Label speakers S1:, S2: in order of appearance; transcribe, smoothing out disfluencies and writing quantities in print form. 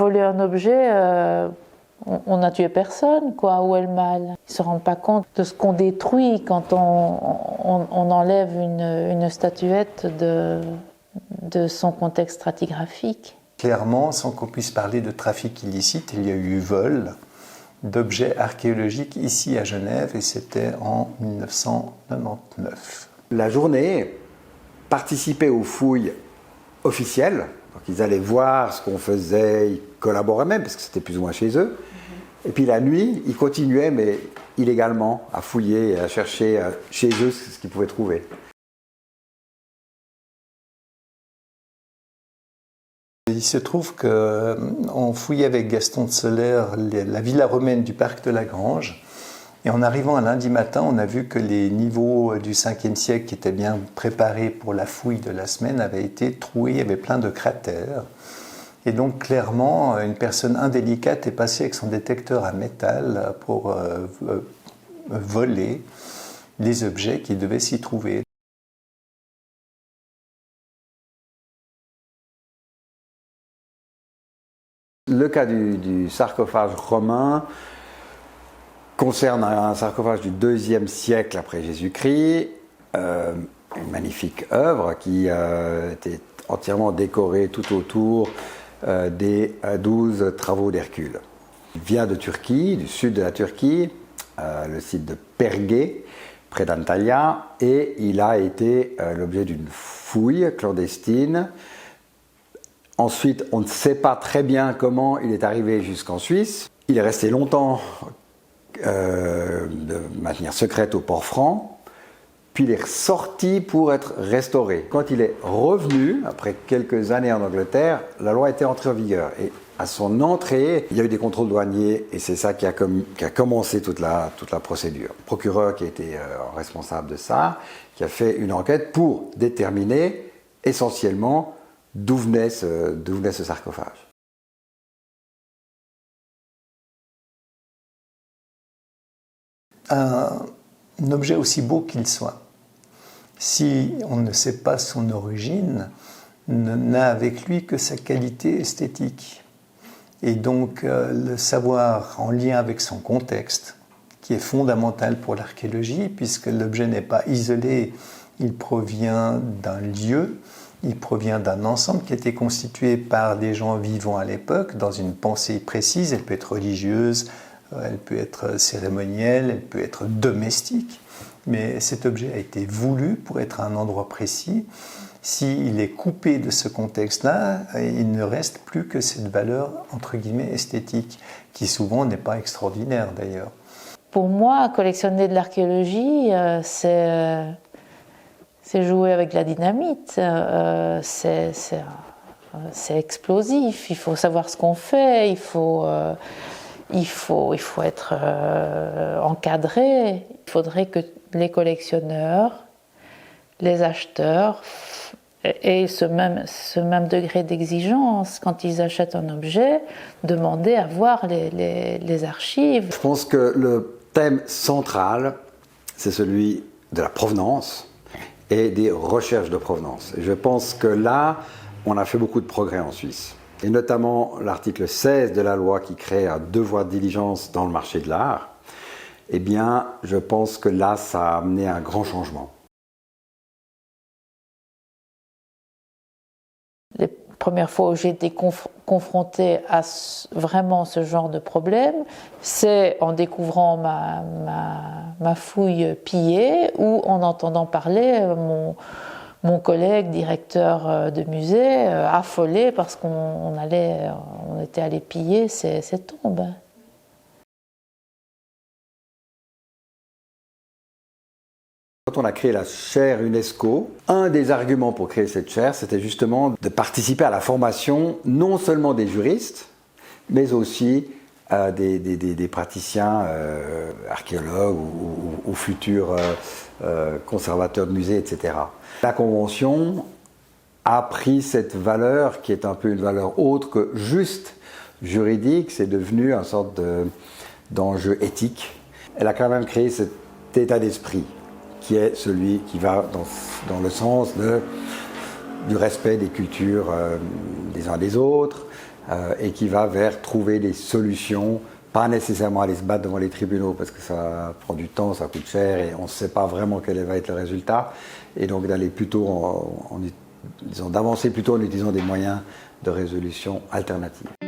S1: voler un objet, on n'a tué personne, quoi. Où est le mal? Ils ne se rendent pas compte de ce qu'on détruit quand on enlève une statuette de son contexte stratigraphique.
S2: Clairement, sans qu'on puisse parler de trafic illicite, il y a eu vol d'objets archéologiques ici à Genève, et c'était en 1999.
S3: La journée participait aux fouilles officielles, donc ils allaient voir ce qu'on faisait, ils collaboraient même, parce que c'était plus ou moins chez eux. Et puis la nuit, ils continuaient, mais illégalement, à fouiller et à chercher chez eux ce qu'ils pouvaient trouver.
S2: Il se trouve qu'on fouillait avec Gaston de Soler la villa romaine du parc de la Grange. Et en arrivant un lundi matin, on a vu que les niveaux du 5e siècle, qui étaient bien préparés pour la fouille de la semaine, avaient été troués, il y avait plein de cratères. Et donc clairement, une personne indélicate est passée avec son détecteur à métal pour voler les objets qui devaient s'y trouver.
S3: Le cas du sarcophage romain concerne un sarcophage du 2e siècle après Jésus-Christ, une magnifique œuvre qui était entièrement décorée tout autour des 12 travaux d'Hercule. Il vient de Turquie, du sud de la Turquie, le site de Pergé, près d'Antalya, et il a été l'objet d'une fouille clandestine. Ensuite, on ne sait pas très bien comment il est arrivé jusqu'en Suisse. Il est resté longtemps de manière secrète au Port-Franc, puis il est ressorti pour être restauré. Quand il est revenu, après quelques années en Angleterre, la loi était entrée en vigueur. Et à son entrée, il y a eu des contrôles douaniers, et c'est ça qui a commencé toute la procédure. Le procureur qui était responsable de ça, qui a fait une enquête pour déterminer essentiellement d'où venait ce sarcophage.
S2: Un objet aussi beau qu'il soit, si on ne sait pas son origine, n'a avec lui que sa qualité esthétique. Et donc le savoir en lien avec son contexte, qui est fondamental pour l'archéologie, puisque l'objet n'est pas isolé, il provient d'un lieu, il provient d'un ensemble qui a été constitué par des gens vivant à l'époque, dans une pensée précise. Elle peut être religieuse, elle peut être cérémonielle, elle peut être domestique. Mais cet objet a été voulu pour être à un endroit précis. S'il est coupé de ce contexte-là, il ne reste plus que cette valeur, entre guillemets, esthétique, qui souvent n'est pas extraordinaire d'ailleurs.
S1: Pour moi, collectionner de l'archéologie, c'est jouer avec la dynamite, c'est explosif, il faut savoir ce qu'on fait, il faut être encadré. Il faudrait que les collectionneurs, les acheteurs aient ce même degré d'exigence quand ils achètent un objet, demander à voir les archives.
S3: Je pense que le thème central, c'est celui de la provenance et des recherches de provenance. Et je pense que là, on a fait beaucoup de progrès en Suisse. Et notamment l'article 16 de la loi qui crée un devoir de diligence dans le marché de l'art. Eh bien, je pense que là, ça a amené un grand changement.
S1: Les premières fois où j'ai été confrontée à vraiment ce genre de problème, c'est en découvrant ma fouille pillée ou en entendant parler mon collègue directeur de musée affolé parce qu'on était allé piller ces tombes.
S3: Quand on a créé la chaire UNESCO, un des arguments pour créer cette chaire, c'était justement de participer à la formation non seulement des juristes, mais aussi des praticiens archéologues ou futurs conservateurs de musées, etc. La Convention a pris cette valeur qui est un peu une valeur autre que juste juridique, c'est devenu une sorte d'enjeu éthique. Elle a quand même créé cet état d'esprit qui est celui qui va dans le sens du respect des cultures des uns des autres, et qui va vers trouver des solutions, pas nécessairement aller se battre devant les tribunaux parce que ça prend du temps, ça coûte cher et on ne sait pas vraiment quel va être le résultat, et donc d'aller plutôt d'avancer plutôt en utilisant des moyens de résolution alternatifs.